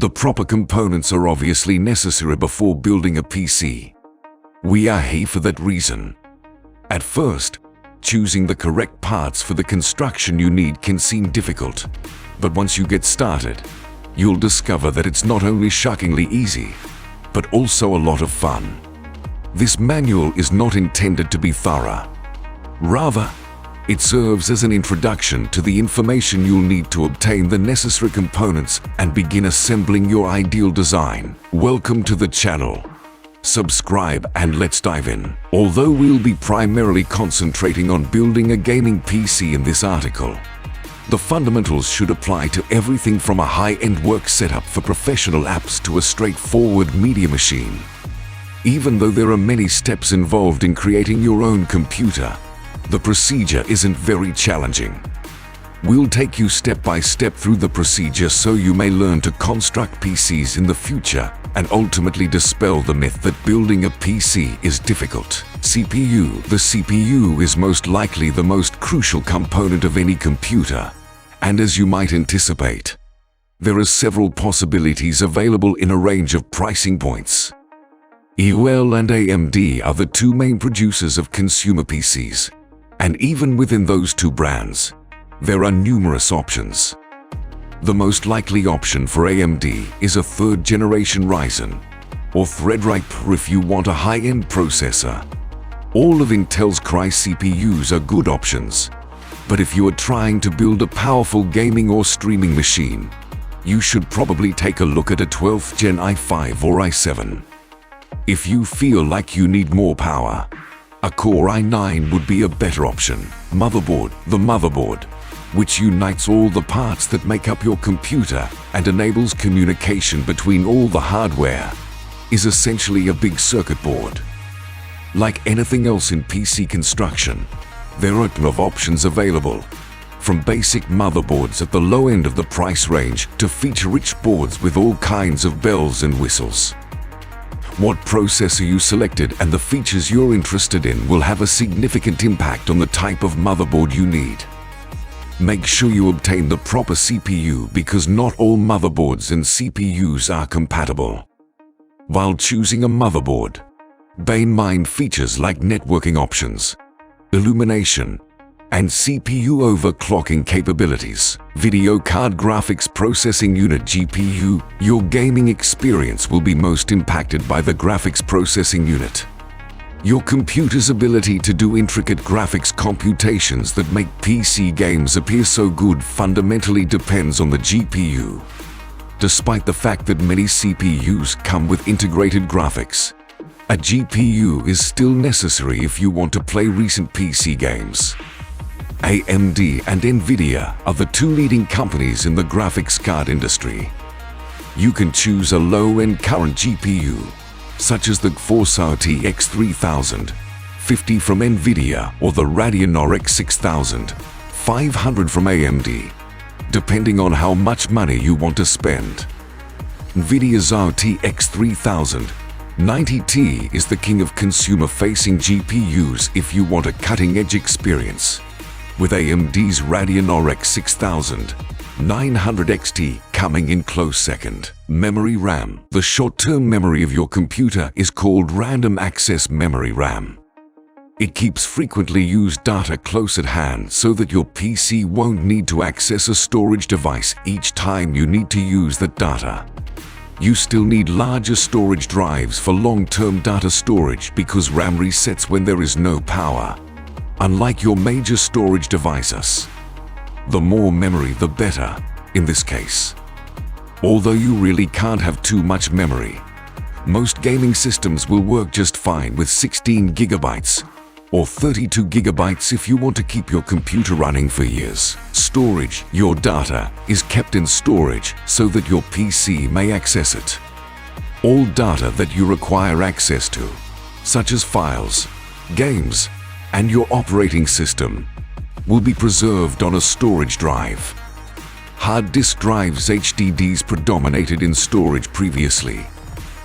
The proper components are obviously necessary before building a PC. We are here for that reason. At first, choosing the correct parts for the construction you need can seem difficult, but once you get started, you'll discover that it's not only shockingly easy, but also a lot of fun. This manual is not intended to be thorough. Rather, it serves as an introduction to the information you'll need to obtain the necessary components and begin assembling your ideal design. Welcome to the channel. Subscribe and let's dive in. Although we'll be primarily concentrating on building a gaming PC in this article, the fundamentals should apply to everything from a high-end work setup for professional apps to a straightforward media machine. Even though there are many steps involved in creating your own computer, the procedure isn't very challenging. We'll take you step by step through the procedure so you may learn to construct PCs in the future and ultimately dispel the myth that building a PC is difficult. CPU. The CPU is most likely the most crucial component of any computer, and as you might anticipate, there are several possibilities available in a range of pricing points. Intel and AMD are the two main producers of consumer PCs, and even within those two brands, there are numerous options. The most likely option for AMD is a third-generation Ryzen or Threadripper if you want a high-end processor. All of Intel's Cry CPUs are good options, but if you are trying to build a powerful gaming or streaming machine, you should probably take a look at a 12th Gen i5 or i7. If you feel like you need more power, a Core i9 would be a better option. Motherboard. The motherboard, which unites all the parts that make up your computer and enables communication between all the hardware, is essentially a big circuit board. Like anything else in PC construction, there are a ton of options available, from basic motherboards at the low end of the price range to feature-rich boards with all kinds of bells and whistles. What processor you selected and the features you're interested in will have a significant impact on the type of motherboard you need. Make sure you obtain the proper CPU because not all motherboards and CPUs are compatible. While choosing a motherboard, bear in mind features like networking options, illumination, and CPU overclocking capabilities. Video card graphics processing unit GPU. Your gaming experience will be most impacted by the graphics processing unit. Your computer's ability to do intricate graphics computations that make PC games appear so good fundamentally depends on the GPU. Despite the fact that many CPUs come with integrated graphics, a GPU is still necessary if you want to play recent PC games. AMD and Nvidia are the two leading companies in the graphics card industry. You can choose a low-end current GPU, such as the GeForce RTX 3050 from Nvidia or the Radeon RX 6500 from AMD, depending on how much money you want to spend. Nvidia's RTX 3090 Ti is the king of consumer-facing GPUs if you want a cutting-edge experience, with AMD's Radeon RX 6900 XT coming in close second. Memory RAM. The short-term memory of your computer is called Random Access Memory RAM. It keeps frequently used data close at hand so that your PC won't need to access a storage device each time you need to use that data. You still need larger storage drives for long-term data storage because RAM resets when there is no power, unlike your major storage devices. The more memory, the better, in this case. Although you really can't have too much memory, most gaming systems will work just fine with 16 gigabytes or 32 gigabytes if you want to keep your computer running for years. Storage. Your data is kept in storage so that your PC may access it. All data that you require access to, such as files, games, and your operating system, will be preserved on a storage drive. Hard disk drives HDDs predominated in storage previously,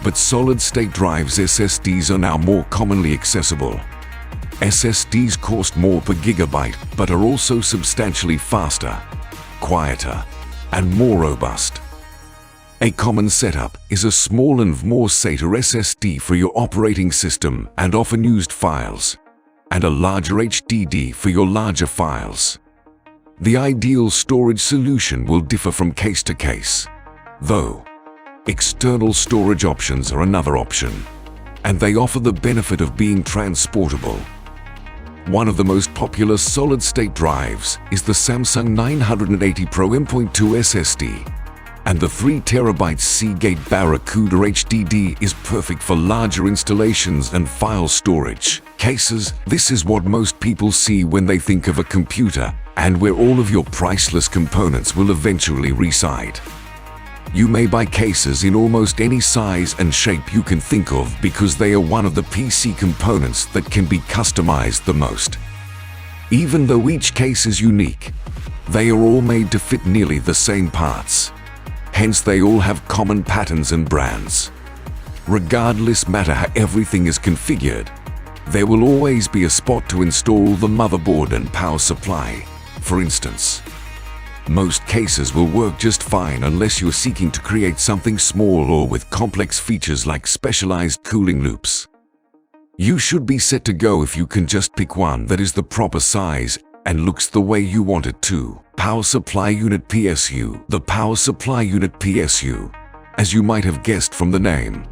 but solid-state drives SSDs are now more commonly accessible. SSDs cost more per gigabyte but are also substantially faster, quieter, and more robust. A common setup is a small and more SATA SSD for your operating system and often used files, and a larger HDD for your larger files. The ideal storage solution will differ from case to case, though external storage options are another option, and they offer the benefit of being transportable. One of the most popular solid-state drives is the Samsung 980 Pro M.2 SSD, and the 3TB Seagate Barracuda HDD is perfect for larger installations and file storage cases. This is what most people see when they think of a computer, and where all of your priceless components will eventually reside. You may buy cases in almost any size and shape you can think of because they are one of the PC components that can be customized the most. Even though each case is unique, they are all made to fit nearly the same parts. Hence, they all have common patterns and brands. Regardless matter how everything is configured, there will always be a spot to install the motherboard and power supply, for instance. Most cases will work just fine unless you're seeking to create something small or with complex features like specialized cooling loops. You should be set to go if you can just pick one that is the proper size and looks the way you want it to. Power Supply Unit PSU. The Power Supply Unit PSU, as you might have guessed from the name,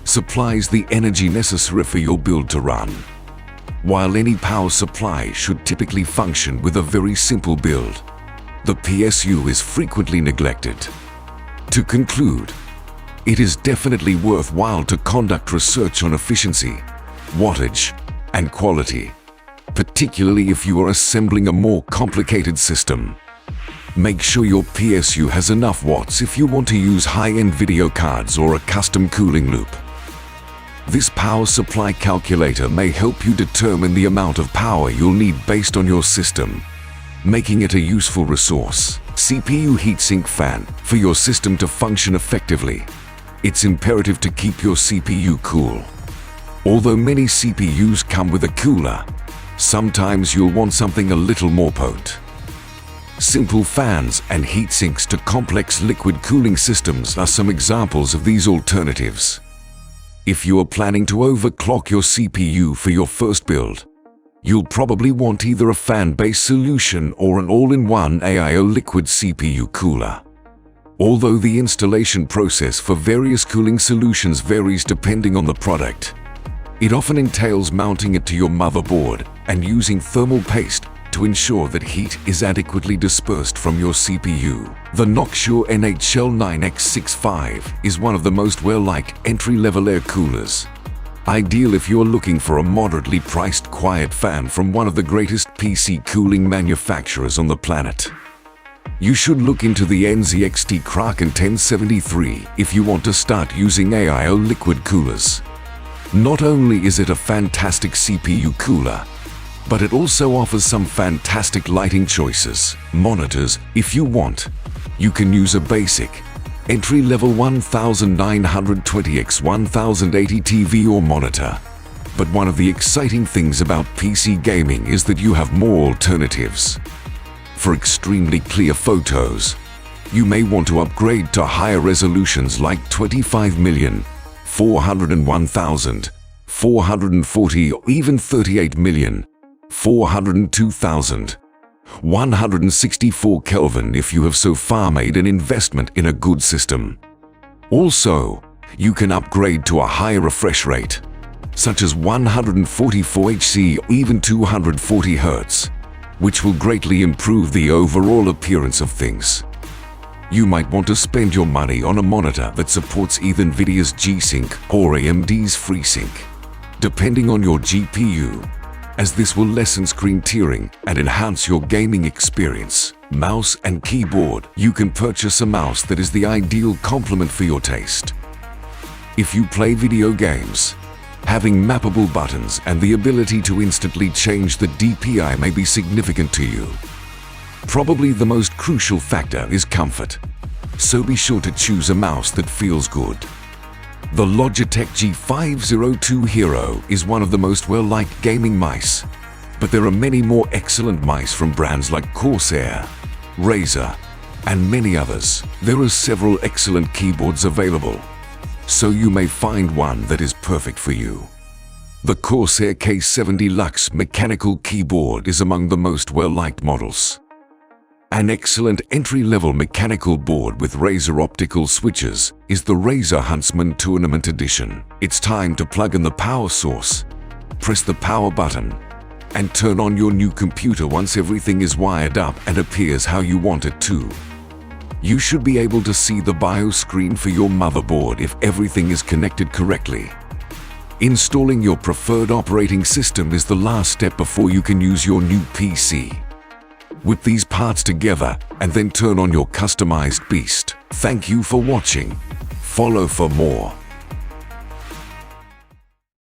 supplies the energy necessary for your build to run. While any power supply should typically function with a very simple build, the PSU is frequently neglected. To conclude, it is definitely worthwhile to conduct research on efficiency, wattage, and quality, particularly if you are assembling a more complicated system. Make sure your PSU has enough watts if you want to use high-end video cards or a custom cooling loop. This power supply calculator may help you determine the amount of power you'll need based on your system, making it a useful resource. CPU heatsink fan. For your system to function effectively, it's imperative to keep your CPU cool. Although many CPUs come with a cooler, sometimes you'll want something a little more potent. Simple fans and heat sinks to complex liquid cooling systems are some examples of these alternatives. If you are planning to overclock your CPU for your first build, you'll probably want either a fan-based solution or an all-in-one AIO liquid CPU cooler. Although the installation process for various cooling solutions varies depending on the product, it often entails mounting it to your motherboard and using thermal paste to ensure that heat is adequately dispersed from your CPU. The Noxure NHL9X65 is one of the most well-liked entry-level air coolers. Ideal if you're looking for a moderately priced quiet fan from one of the greatest PC cooling manufacturers on the planet. You should look into the NZXT Kraken 1073 if you want to start using AIO liquid coolers. Not only is it a fantastic CPU cooler, but it also offers some fantastic lighting choices. Monitors, if you want, you can use a basic, entry-level 1920x1080 TV or monitor. But one of the exciting things about PC gaming is that you have more alternatives. For extremely clear photos, you may want to upgrade to higher resolutions like 25 million, 401,000, 440 or even 38 million, 402,000, 164 Kelvin if you have so far made an investment in a good system. Also, you can upgrade to a higher refresh rate, such as 144 Hz or even 240 Hz, which will greatly improve the overall appearance of things. You might want to spend your money on a monitor that supports either NVIDIA's G-Sync or AMD's FreeSync, depending on your GPU, as this will lessen screen tearing and enhance your gaming experience. Mouse and keyboard. You can purchase a mouse that is the ideal complement for your taste. If you play video games, having mappable buttons and the ability to instantly change the DPI may be significant to you. Probably the most crucial factor is comfort, so be sure to choose a mouse that feels good. The Logitech G502 Hero is one of the most well-liked gaming mice, but there are many more excellent mice from brands like Corsair, Razer, and many others. There are several excellent keyboards available, so you may find one that is perfect for you. The Corsair K70 Lux mechanical keyboard is among the most well-liked models. An excellent entry-level mechanical board with Razer optical switches is the Razer Huntsman Tournament Edition. It's time to plug in the power source, press the power button, and turn on your new computer once everything is wired up and appears how you want it to. You should be able to see the BIOS screen for your motherboard if everything is connected correctly. Installing your preferred operating system is the last step before you can use your new PC. Whip these parts together and then turn on your customized beast. Thank you for watching. Follow for more.